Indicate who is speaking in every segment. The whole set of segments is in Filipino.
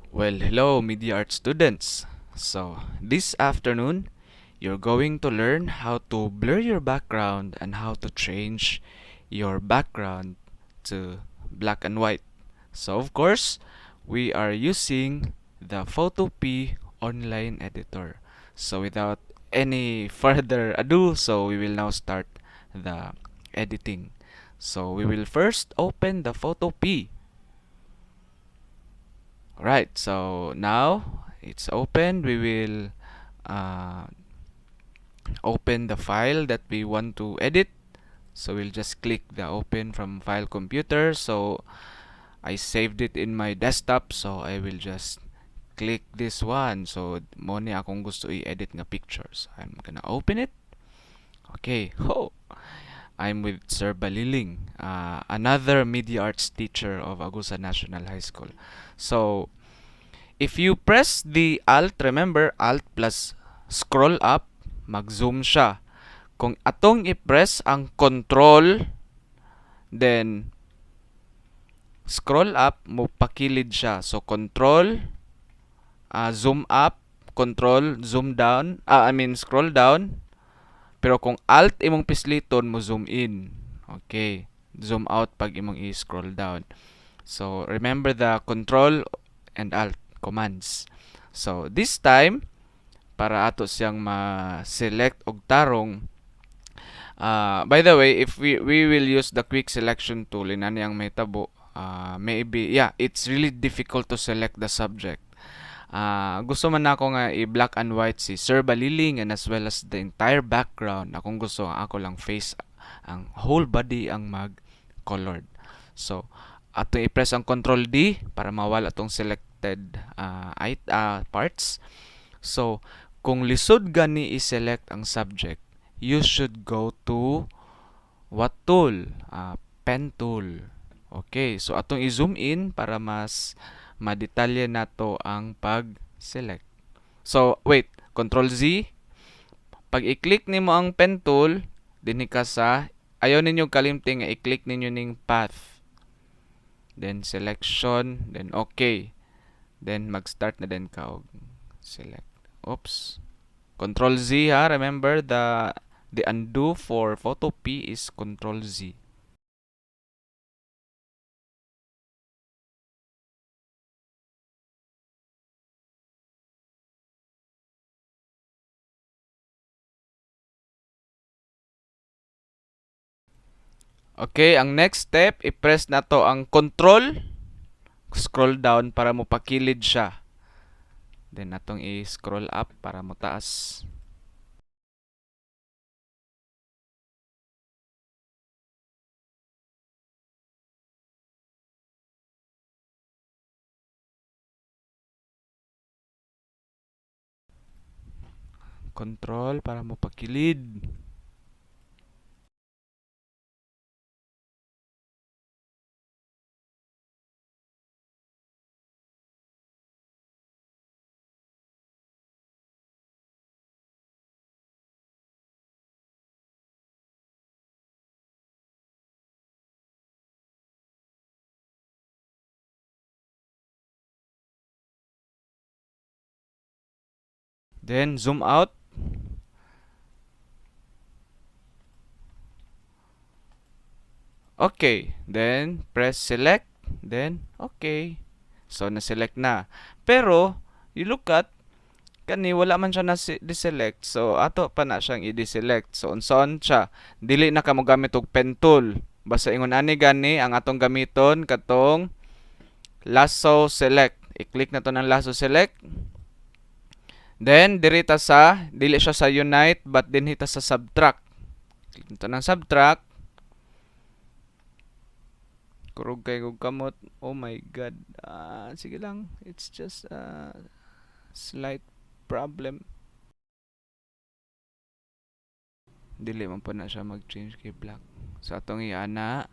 Speaker 1: Well, hello, media art students. So, this afternoon, you're going to learn how to blur your background and how to change your background to black and white. So, of course, we are using the Photopea online editor. So, without any further ado, so we will now start the editing. So, we will first open the Photopea. Right, so now it's open. We will uh, open the file that we want to edit. So we'll just click the open from file computer. So I saved it in my desktop. So I will just click this one. So mo ni akong gusto i-edit nga pictures. I'm gonna open it. Okay. Oh, I'm with Sir Baliling, another media arts teacher of Agusa National High School. So if you press the Alt, remember, Alt plus scroll up, mag-zoom siya. Kung atong i-press ang Control, then scroll up, mo pakilid siya. So, Control, zoom up, Control, zoom down, scroll down. Pero kung Alt imong pisliton, mo zoom in. Okay. Zoom out pag imong i-scroll down. So, remember the Control and Alt commands. So, this time, para ato siyang ma-select og tarong. By the way, if we will use the quick selection tool in aniyang mahitabo, maybe yeah, it's really difficult to select the subject. Gusto man ako nga i-black and white si Sir Baliling and as well as the entire background. Akong gusto ako lang face, ang whole body ang mag-colored. So, ato i-press ang Control D para mawala tong selected parts. So, kung lisod gani i-select ang subject, you should go to what tool? Pen tool. Okay, so atong i-zoom in para mas madetalye nato ang pag-select. So, wait, Control Z. Pag i-click nimo ang pen tool, dinhi ka sa ayaw ninyo kalimting nga i-click ninyo ning path. Then selection, then okay. Then mag-start na din ka og select. Oops. Control Z ha. Remember the undo for Photopea is Control Z. Okay, ang next step, i-press na to ang Control, scroll down para mo pakilid siya. Then atong i-scroll up para mo taas. Control para mo pakilid. Then zoom out. Okay, then press select, then okay. So na-select na. Pero you look at kani wala man siya na deselect. So ato pa na siyang i-deselect. So unsaon siya? Dili na ka mo gamit og pen tool. Basta ingon ani gani ang atong gamiton katong lasso select. I-click na to ng lasso select. Then diri ta sa dili siya sa unite but dinhi ta sa subtract. Click nito ng subtract. Kurog kay kog kamot. Oh my god. Sige lang. It's just a slight problem. Dili man po na siya mag-change kay black. So atong iana.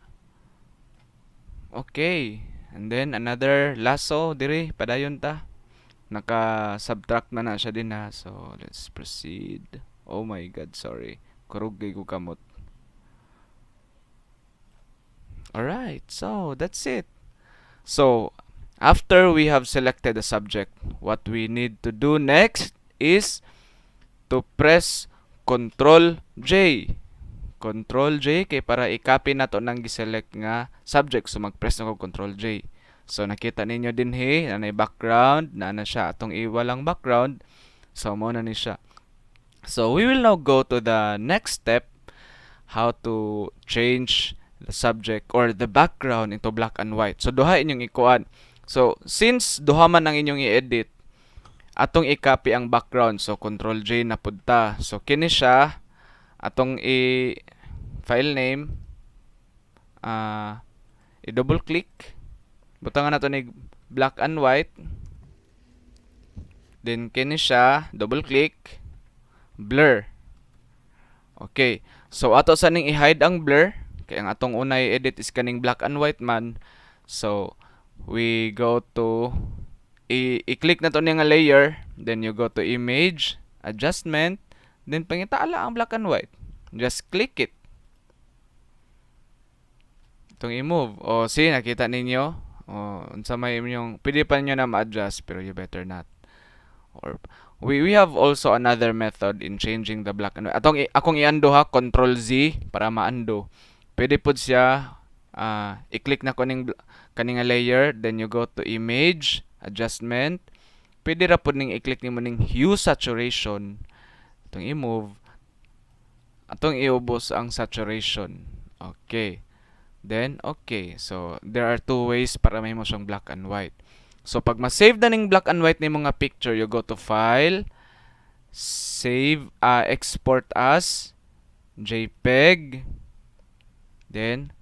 Speaker 1: Okay. And then another lasso diri padayon ta. Naka-subtract na siya din ha. So let's proceed. Oh my god, sorry. Kurog kay ko kamot. Alright, so that's it. So After we have selected the subject, what we need to do next is to press Control J. Control J kay para i-copy na to nang giselect nga subject. So mag-press na ko Control J. So nakita ninyo din na may background, na siya atong iwalang background. So mo na ni siya. So we will now go to the next step, how to change the subject or the background into black and white. So duha inyong ikuan. So since duha man ang inyong i-edit, atong i-copy ang background. So Control J na punta. So kini siya atong file name, i-double click, butangan nato ni black and white, then kini siya double click, blur. Okay, so ato sa ning i-hide ang blur kay ang atong unay edit is kaning black and white man. So we go to i-click na to ni nga layer, then you go to image, adjustment, then pangitaala ang black and white, just click it. Itong i-move. O, see, nakita ninyo. O, unsa may inyong, pwede pa nyo na ma-adjust, pero you better not. Or, we have also another method in changing the black and white. Akong i-undo ha, Control Z, para ma-undo. Pwede po siya, i-click na ko kaning layer, then you go to image, adjustment. Pwede ra po ning i-click nimo ning hue saturation. Itong i-move. Atong iubos ang saturation. Okay. Then, okay. So, there are two ways para may mo siyang black and white. So, pag ma-save na ning black and white ni mga picture, you go to File, Save, Export as, JPEG, then,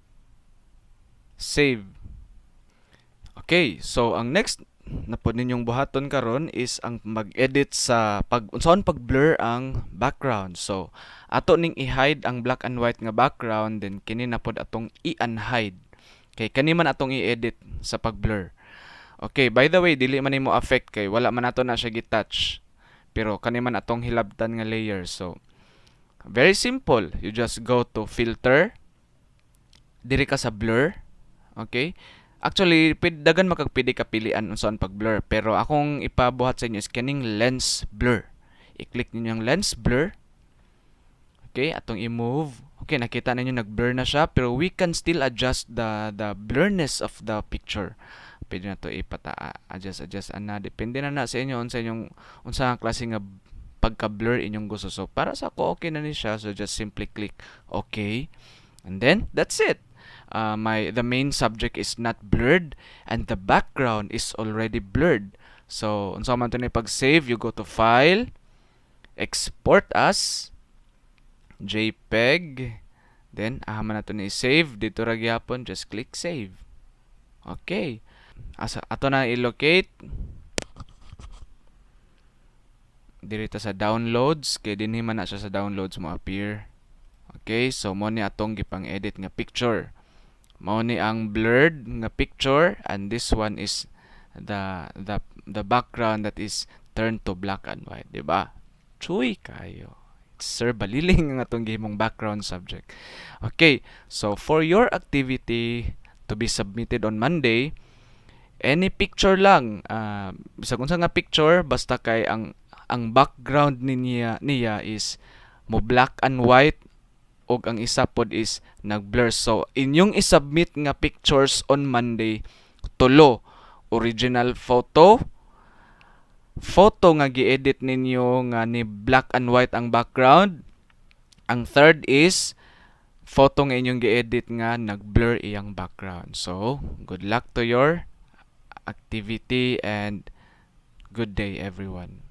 Speaker 1: Save. Okay. So, ang next na po ninyong buhaton karon is ang mag-edit sa unsaon pag-blur ang background. So, ato ning i-hide ang black and white nga background, then kini na pod atong i-unhide. Kay kani man atong i-edit sa pag-blur. Okay, by the way, dili man nimo affect kay wala man ato na siya gi-touch. Pero kani man atong hilabtan nga layer. So, very simple. You just go to filter. Diri ka sa blur. Okay? Actually, dagan makagpili ka pilian unsaon pag-blur. Pero akong ipabuhat sa inyo is kaning lens blur. I-click ninyo ang lens blur. Okay, atong i-move. Okay, nakita ninyo nag-blur na siya, pero we can still adjust the blurriness of the picture. Pwede na to adjust ana, depende na sa inyo unsa ang klase nga pagka-blur inyong gusto. So para sa ako okay na ni siya, so just simply click okay. And then that's it. The main subject is not blurred and the background is already blurred. So unsa man to ni pag-save, you go to File, Export as, JPEG, then man nato ni save dito ra gyapon, just click save. Okay, ato na i-locate dito sa downloads kay dinhi man na siya sa downloads mo appear. Okay, so mo ni atong gipang edit nga picture, mo ni ang blurred nga picture, and this one is the background that is turned to black and white, di ba? Chuy kayo. Sir, baliling ang atong gihimong background subject. Okay, so for your activity to be submitted on Monday, any picture lang, bisag unsa nga picture, basta kay ang background niya is mo black and white ug ang isa pod is nag-blur. So inyong isubmit nga pictures on Monday, tulo: original photo nga gi-edit ninyo nga ni black and white ang background. Ang third is photo nga inyong gi-edit nga nag-blur iyang background. So, good luck to your activity and good day everyone.